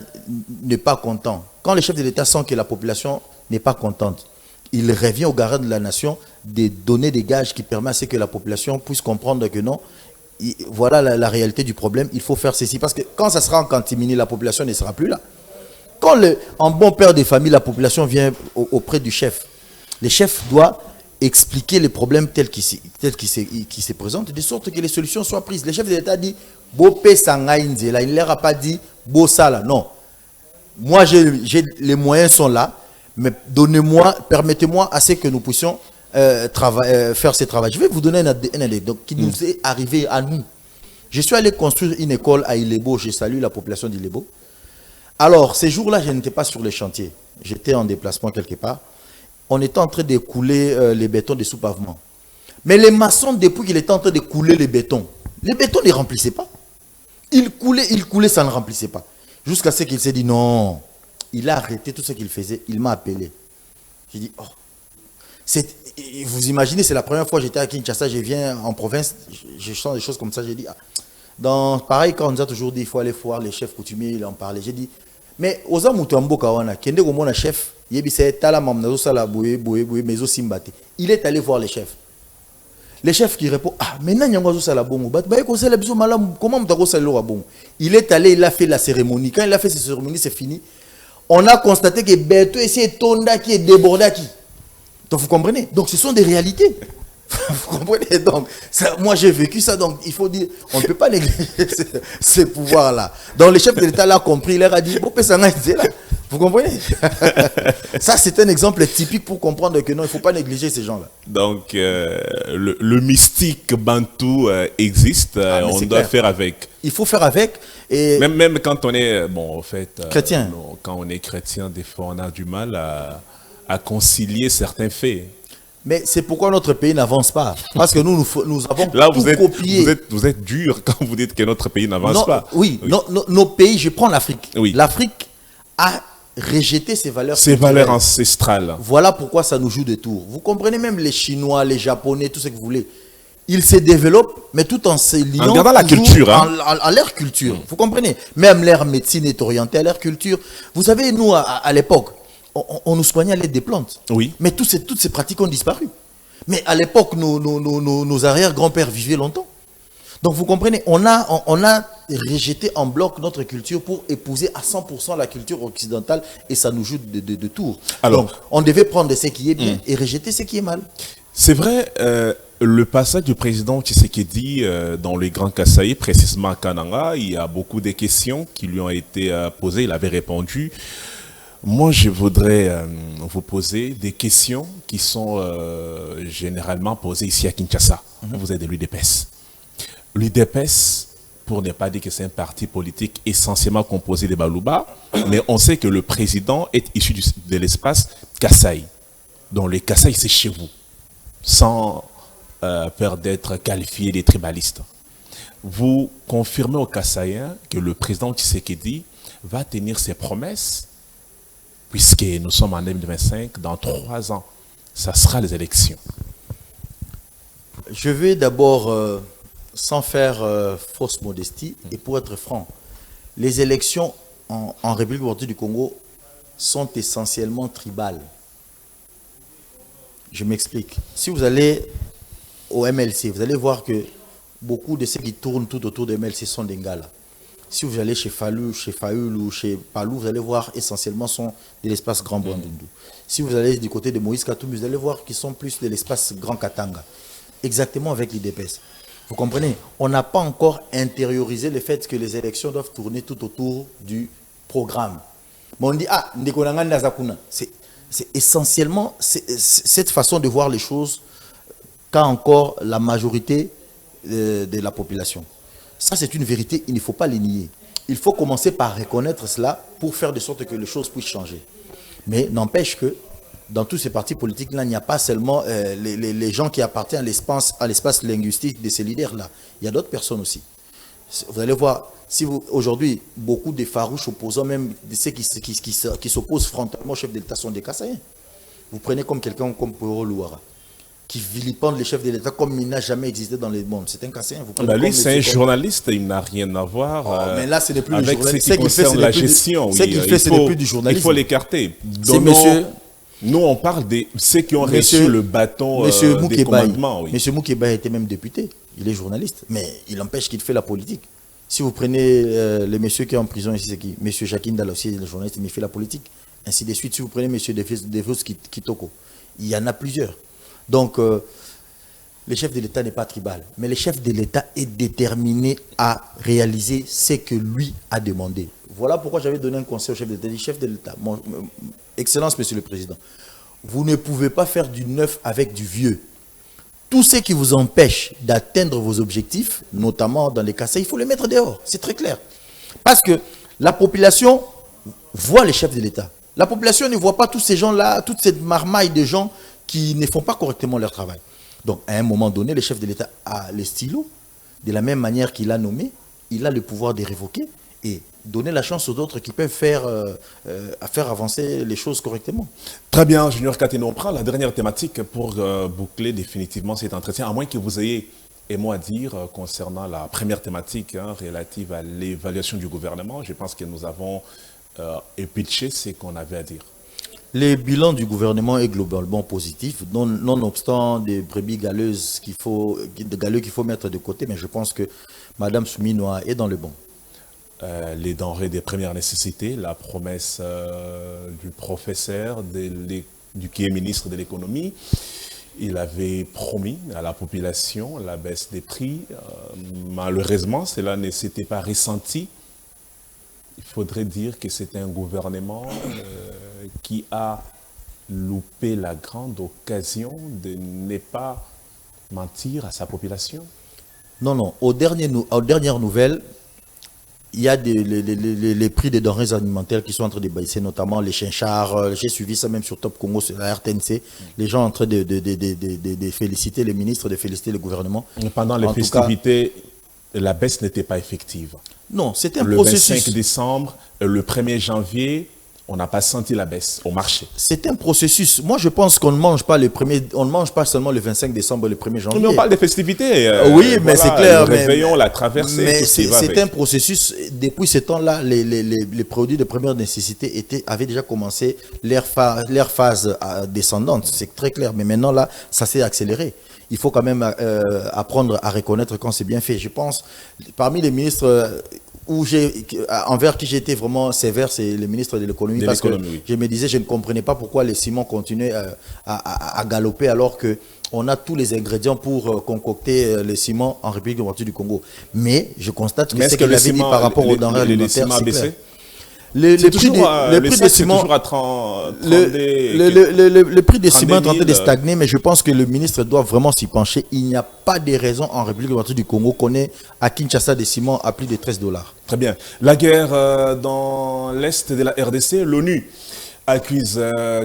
[SPEAKER 2] n'est pas content, quand le chef de l'État sent que la population n'est pas contente, il revient au garant de la nation de donner des gages qui permettent à ce que la population puisse comprendre que non, voilà la réalité du problème, il faut faire ceci. Parce que quand ça sera en catimini, la population ne sera plus là. Quand en bon père de famille, la population vient auprès du chef, le chef doit expliquer les problèmes tels qu'ils se présentent, de sorte que les solutions soient prises. Le chef de l'État dit, Bopé Sangaïnzela, il ne leur a pas dit, Bossala, non. Moi, les moyens sont là, mais permettez-moi à ce que nous puissions faire ce travail. Je vais vous donner un anecdote qui nous est arrivé à nous. Je suis allé construire une école à Ilebo, je salue la population d'Ilebo. Alors, ces jours-là, je n'étais pas sur les chantiers. J'étais en déplacement quelque part. On était en train de couler les bétons des sous-pavements. Mais les maçons, depuis qu'il était en train de couler les bétons ne remplissaient pas. Il coulait, ça ne remplissait pas. Jusqu'à ce qu'il s'est dit non. Il a arrêté tout ce qu'il faisait. Il m'a appelé. J'ai dit, oh. Vous imaginez, c'est la première fois que j'étais à Kinshasa, je viens en province, je sens des choses comme ça. J'ai dit, pareil, quand on nous a toujours dit, il faut aller voir les chefs coutumiers, il en parlait. J'ai dit, Mais aux amuto mboka wana kende ko mona chef yebise tala mamnazo sala boye mezo simbate. Il est allé voir les chefs. Les chefs qui répondent ah maintenant nyango sala bongo bat ba ko sala biso malam comment mutako sala lo bongo. Il est allé, il a fait la cérémonie. Quand il a fait cette cérémonie, c'est fini. On a constaté que Beto et Tonda qui est débordé qui. Donc vous comprenez? Donc ce sont des réalités. Vous comprenez? Donc ça, moi j'ai vécu ça, donc il faut dire, on ne peut pas négliger ces pouvoirs-là. Donc le chef de l'État l'a compris, il leur a dit, vous comprenez? Ça c'est un exemple typique pour comprendre que non, il ne faut pas négliger ces gens-là.
[SPEAKER 1] Donc le mystique bantou existe, on doit faire avec.
[SPEAKER 2] Il faut faire avec. Et
[SPEAKER 1] même quand on est, bon, en fait,
[SPEAKER 2] chrétien.
[SPEAKER 1] Quand on est chrétien, des fois on a du mal à concilier certains faits.
[SPEAKER 2] Mais c'est pourquoi notre pays n'avance pas. Parce que nous avons
[SPEAKER 1] là,
[SPEAKER 2] tout copié.
[SPEAKER 1] Vous êtes dur quand vous dites que notre pays n'avance pas.
[SPEAKER 2] Oui, oui. Nos pays, je prends l'Afrique.
[SPEAKER 1] Oui.
[SPEAKER 2] L'Afrique a rejeté ses valeurs.
[SPEAKER 1] Ses valeurs ancestrales.
[SPEAKER 2] Voilà pourquoi ça nous joue des tours. Vous comprenez, même les Chinois, les Japonais, tout ce que vous voulez. Ils se développent, mais tout en se liant.
[SPEAKER 1] En gardant la culture.
[SPEAKER 2] À leur culture. Vous comprenez? Même leur médecine est orientée à leur culture. Vous savez, nous, à l'époque, on nous soignait à l'aide des plantes.
[SPEAKER 1] Oui.
[SPEAKER 2] Mais toutes ces pratiques ont disparu. Mais à l'époque, nos arrière-grands-pères vivaient longtemps. Donc vous comprenez, on a rejeté en bloc notre culture pour épouser à 100% la culture occidentale et ça nous joue de tours.
[SPEAKER 1] Alors,
[SPEAKER 2] donc on devait prendre ce qui est bien et rejeter ce qui est mal.
[SPEAKER 1] C'est vrai, le passage du président Tshisekedi dans le Grand Kasaï, précisément à Kananga, il y a beaucoup de questions qui lui ont été posées, il avait répondu. Moi, je voudrais vous poser des questions qui sont généralement posées ici à Kinshasa. Vous êtes de l'UDPS. L'UDPS, pour ne pas dire que c'est un parti politique essentiellement composé de Balouba, mais on sait que le président est issu de l'espace Kasaï. Donc le Kasaï, c'est chez vous, sans peur d'être qualifié des tribalistes. Vous confirmez aux Kasaïens que le président Tshisekedi va tenir ses promesses, puisque nous sommes en 2025, dans 3 ans, ça sera les élections.
[SPEAKER 2] Je vais d'abord, sans faire fausse modestie, et pour être franc, les élections en République démocratique du Congo sont essentiellement tribales. Je m'explique. Si vous allez au MLC, vous allez voir que beaucoup de ceux qui tournent tout autour de MLC sont des Ngala. Si vous allez chez Fallu, chez Fayoul ou chez Palou, vous allez voir essentiellement sont de l'espace Grand Bandundu. Si vous allez du côté de Moïse Katumbi, vous allez voir qu'ils sont plus de l'espace Grand Katanga. Exactement avec l'IDPS. Vous comprenez? On n'a pas encore intériorisé le fait que les élections doivent tourner tout autour du programme. Mais on dit, ah, c'est essentiellement cette façon de voir les choses qu'a encore la majorité de la population. Ça, c'est une vérité, il ne faut pas les nier. Il faut commencer par reconnaître cela pour faire de sorte que les choses puissent changer. Mais n'empêche que dans tous ces partis politiques-là, il n'y a pas seulement les gens qui appartiennent à l'espace linguistique de ces leaders-là. Il y a d'autres personnes aussi. Vous allez voir, si aujourd'hui, beaucoup des farouches opposants, même de ceux qui s'opposent frontalement au chef de l'État sont des Kassaïens. Vous prenez comme quelqu'un comme Poro Louara, qui vilipende les chefs de l'État comme il n'a jamais existé dans le monde. C'est un Kassaïen.
[SPEAKER 1] Lui, c'est un journaliste, il n'a rien à voir
[SPEAKER 2] mais là, ce n'est plus
[SPEAKER 1] avec ce qui concerne la gestion.
[SPEAKER 2] Ce qu'il fait, ce n'est plus du journalisme.
[SPEAKER 1] Il faut l'écarter.
[SPEAKER 2] C'est monsieur...
[SPEAKER 1] Nous, on parle de ceux qui ont reçu le bâton des commandements. Oui.
[SPEAKER 2] Monsieur Moukeba était même député. Il est journaliste. Mais il empêche qu'il fait la politique. Si vous prenez les messieurs qui sont en prison ici, c'est qui? Monsieur Jacqueline Dalla aussi, le journaliste, mais il fait la politique. Ainsi de suite. Si vous prenez monsieur Devos Kitoko, il y en a plusieurs. Donc, le chef de l'État n'est pas tribal. Mais le chef de l'État est déterminé à réaliser ce que lui a demandé. Voilà pourquoi j'avais donné un conseil au chef de l'État. Le chef de l'État, Excellence, Monsieur le Président, vous ne pouvez pas faire du neuf avec du vieux. Tout ce qui vous empêche d'atteindre vos objectifs, notamment dans les cas, il faut les mettre dehors. C'est très clair. Parce que la population voit les chefs de l'État. La population ne voit pas tous ces gens-là, toute cette marmaille de gens qui ne font pas correctement leur travail. Donc, à un moment donné, le chef de l'État a les stylos. De la même manière qu'il a nommé, il a le pouvoir de révoquer et donner la chance aux autres qui peuvent faire avancer les choses correctement.
[SPEAKER 1] Très bien, Junior Kateno. On prend la dernière thématique pour boucler définitivement cet entretien, à moins que vous ayez un mot à dire concernant la première thématique relative à l'évaluation du gouvernement. Je pense que nous avons et pitcher ce qu'on avait à dire.
[SPEAKER 2] Le bilan du gouvernement est globalement positif, nonobstant des brebis galeuses qu'il faut mettre de côté, mais je pense que Mme Souminoa est dans le bon.
[SPEAKER 1] Les denrées des premières nécessités, la promesse du professeur qui est ministre de l'économie, il avait promis à la population la baisse des prix. Malheureusement, cela ne s'était pas ressenti. Il faudrait dire que c'est un gouvernement qui a loupé la grande occasion de ne pas mentir à sa population.
[SPEAKER 2] Non. Aux dernières nouvelles, il y a les prix des denrées alimentaires qui sont en train de baisser, notamment les chinchards. J'ai suivi ça même sur Top Congo, sur la RTNC. Les gens en train de féliciter les ministres, de féliciter le gouvernement.
[SPEAKER 1] Pendant les festivités, la baisse n'était pas effective.
[SPEAKER 2] Non, c'était un processus.
[SPEAKER 1] Le 25 décembre, le 1er janvier, on n'a pas senti la baisse au marché.
[SPEAKER 2] C'est un processus. Moi, je pense qu'on ne mange pas on ne mange pas seulement le 25 décembre et le 1er janvier.
[SPEAKER 1] Mais on parle des festivités.
[SPEAKER 2] Oui, mais c'est clair.
[SPEAKER 1] Le réveillon, la traversée.
[SPEAKER 2] Mais c'est un processus. Depuis ce temps-là, les produits de première nécessité avaient déjà commencé leur phase descendante. C'est très clair. Mais maintenant, là, ça s'est accéléré. Il faut quand même apprendre à reconnaître quand c'est bien fait. Je pense, parmi les ministres envers qui j'étais vraiment sévère, c'est le ministre de l'économie. Parce que je me disais, je ne comprenais pas pourquoi les ciments continuaient à galoper alors qu'on a tous les ingrédients pour concocter les ciments en République démocratique du Congo. Mais je constate que ce qu'il avait dit par rapport aux denrées alimentaires, c'est clair. Le prix des ciments est en train de stagner, mais je pense que le ministre doit vraiment s'y pencher. Il n'y a pas de raison en République démocratique du Congo qu'on ait à Kinshasa des ciments à plus de $13.
[SPEAKER 1] Très bien. La guerre dans l'Est de la RDC, l'ONU accuse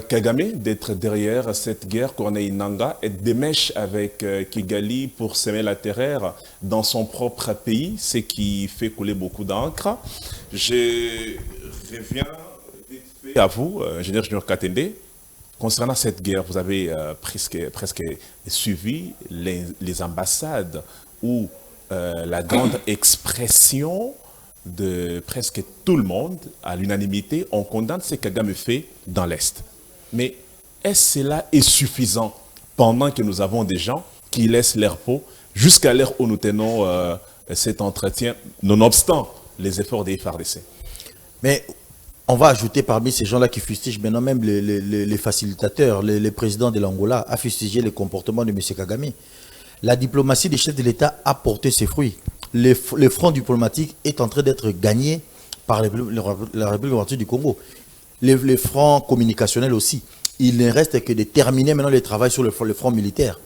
[SPEAKER 1] Kagame d'être derrière cette guerre. Corneille Nangaa est des mèches avec Kigali pour semer la terreur dans son propre pays, ce qui fait couler beaucoup d'encre. Je reviens vite fait à vous, ingénieur Junior Katende. Concernant cette guerre, vous avez presque suivi les ambassades où la grande expression de presque tout le monde, à l'unanimité, on condamne ce que Kagame fait dans l'Est. Mais est-ce que cela est suffisant pendant que nous avons des gens qui laissent leur peau jusqu'à l'heure où nous tenons cet entretien, nonobstant les efforts des FARDC?
[SPEAKER 2] Mais on va ajouter parmi ces gens-là qui fustigent maintenant même les facilitateurs, les présidents de l'Angola, à fustiger le comportement de M. Kagame. La diplomatie des chefs de l'État a porté ses fruits. Le front diplomatique est en train d'être gagné par la République démocratique du Congo. Le front communicationnel aussi. Il ne reste que de terminer maintenant le travail sur le front militaire.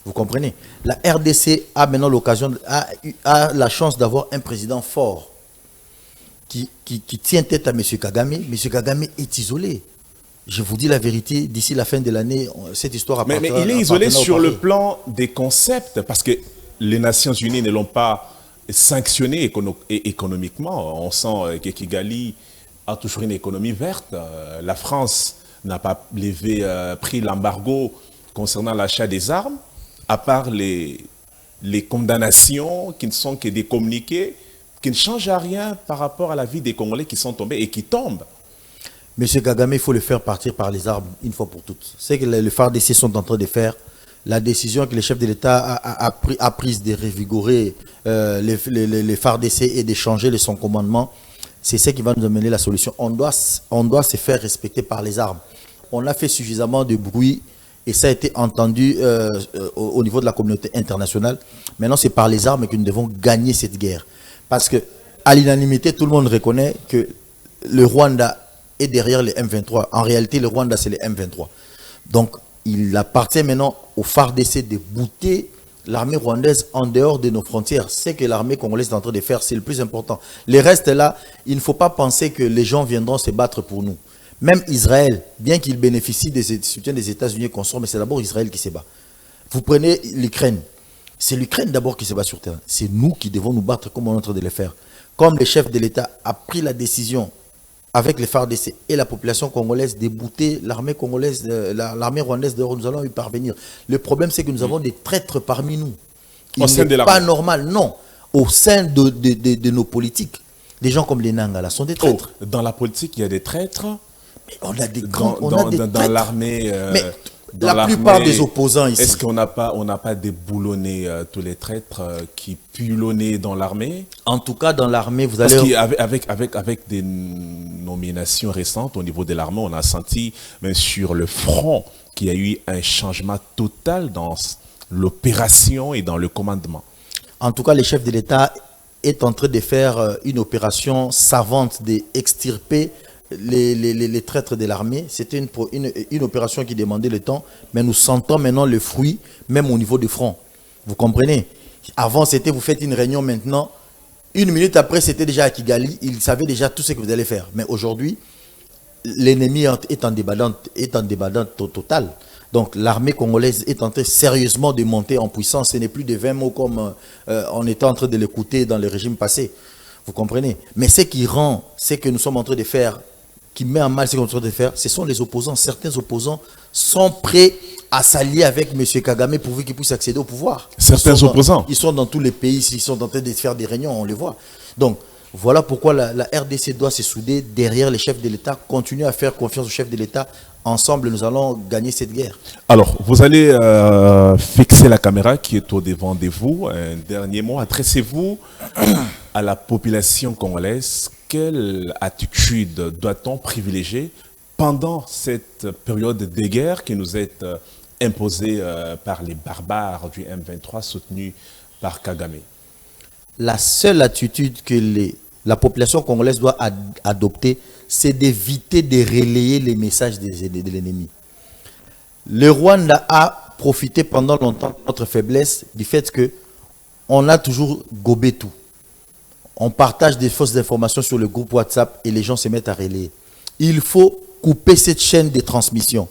[SPEAKER 2] Vous comprenez? La RDC a maintenant l'occasion, a la chance d'avoir un président fort qui tient tête à M. Kagame. M. Kagame est isolé. Je vous dis la vérité, d'ici la fin de l'année, cette histoire appartient.
[SPEAKER 1] Mais il est isolé sur le plan des concepts, parce que les Nations Unies ne l'ont pas sanctionné économiquement. On sent que Kigali a toujours une économie verte. La France n'a pas pris l'embargo concernant l'achat des armes, à part les condamnations qui ne sont que des communiqués, qui ne changent à rien par rapport à la vie des Congolais qui sont tombés et qui tombent.
[SPEAKER 2] Monsieur Kagame, il faut le faire partir par les armes une fois pour toutes. C'est que les FARDC sont en train de faire. La décision que le chef de l'État a prise de revigorer les FARDC et de changer son commandement, c'est ce qui va nous amener la solution. On doit se faire respecter par les armes. On a fait suffisamment de bruit et ça a été entendu au niveau de la communauté internationale. Maintenant, c'est par les armes que nous devons gagner cette guerre. Parce qu'à l'unanimité, tout le monde reconnaît que le Rwanda est derrière les M23. En réalité, le Rwanda, c'est les M23. Donc, il appartient maintenant aux FARDC de bouter l'armée rwandaise en dehors de nos frontières. C'est que l'armée congolaise est en train de faire, c'est le plus important. Les restes là, il ne faut pas penser que les gens viendront se battre pour nous. Même Israël, bien qu'il bénéficie des soutiens des États-Unis et consorts, mais c'est d'abord Israël qui se bat. Vous prenez l'Ukraine. C'est l'Ukraine d'abord qui se bat sur terrain. C'est nous qui devons nous battre comme on est en train de le faire. Comme le chef de l'État a pris la décision avec les FARDC et la population congolaise de bouter l'armée congolaise, l'armée rwandaise, dehors, nous allons y parvenir. Le problème, c'est que nous avons des traîtres parmi nous. Il n'est pas normal, non. Au sein de nos politiques, Des gens comme les Nangala sont des traîtres.
[SPEAKER 1] Oh, dans la politique, il y a des traîtres.
[SPEAKER 2] Mais on a des
[SPEAKER 1] Dans l'armée.
[SPEAKER 2] Mais la plupart des opposants ici.
[SPEAKER 1] Est-ce qu'on n'a pas déboulonné tous les traîtres qui pullonnaient dans l'armée?
[SPEAKER 2] En tout cas, dans l'armée, vous allez...
[SPEAKER 1] Avec des nominations récentes au niveau de l'armée, on a senti, même sur le front, qu'il y a eu un changement total dans l'opération et dans le commandement.
[SPEAKER 2] En tout cas, le chef de l'État est en train de faire une opération savante d'extirper les traîtres de l'armée. C'était une opération qui demandait le temps, mais nous sentons maintenant le fruit, même au niveau du front. Vous comprenez? Avant, c'était vous faites une réunion maintenant. Une minute après, c'était déjà à Kigali. Ils savaient déjà tout ce que vous allez faire. Mais aujourd'hui, l'ennemi est en débandante totale. Donc l'armée congolaise est en train sérieusement de monter en puissance. Ce n'est plus de 20 mots comme on était en train de l'écouter dans le régime passé. Vous comprenez? Mais ce qui rend, ce que nous sommes en train de faire, qui met en mal ce qu'on est en train de faire, ce sont les opposants. Certains opposants sont prêts à s'allier avec M. Kagame pour qu'ils puissent accéder au pouvoir.
[SPEAKER 1] Certains opposants?
[SPEAKER 2] Ils sont dans tous les pays, ils sont en train de faire des réunions, on les voit. Donc, voilà pourquoi la RDC doit se souder derrière les chefs de l'État, continuer à faire confiance aux chefs de l'État. Ensemble, nous allons gagner cette guerre.
[SPEAKER 1] Alors, vous allez fixer la caméra qui est au devant de vous. Un dernier mot, adressez-vous à la population congolaise. Quelle attitude doit-on privilégier pendant cette période de guerre qui nous est imposée par les barbares du M23 soutenus par Kagame?
[SPEAKER 2] La seule attitude que la population congolaise doit adopter, c'est d'éviter de relayer les messages de l'ennemi. Le Rwanda a profité pendant longtemps de notre faiblesse du fait qu'on a toujours gobé tout. On partage des fausses informations sur le groupe WhatsApp et les gens se mettent à relayer. Il faut couper cette chaîne de transmission.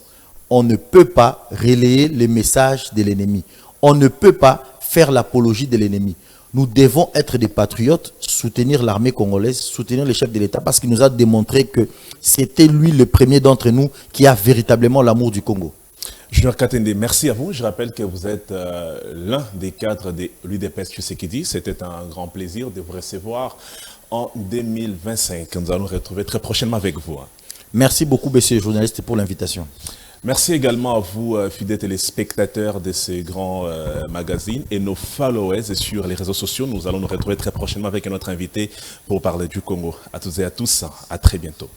[SPEAKER 2] On ne peut pas relayer les messages de l'ennemi. On ne peut pas faire l'apologie de l'ennemi. Nous devons être des patriotes, soutenir l'armée congolaise, soutenir les chefs de l'État parce qu'il nous a démontré que c'était lui le premier d'entre nous qui a véritablement l'amour du Congo.
[SPEAKER 1] Junior Katende, merci à vous. Je rappelle que vous êtes l'un des cadres de l'UDPS Tshisekedi. C'était un grand plaisir de vous recevoir en 2025. Nous allons nous retrouver très prochainement avec vous.
[SPEAKER 2] Merci beaucoup, messieurs les journalistes, pour l'invitation.
[SPEAKER 1] Merci également à vous, fidèles téléspectateurs de ces grands magazines et nos followers sur les réseaux sociaux. Nous allons nous retrouver très prochainement avec un autre invité pour parler du Congo. À toutes et à tous, à très bientôt.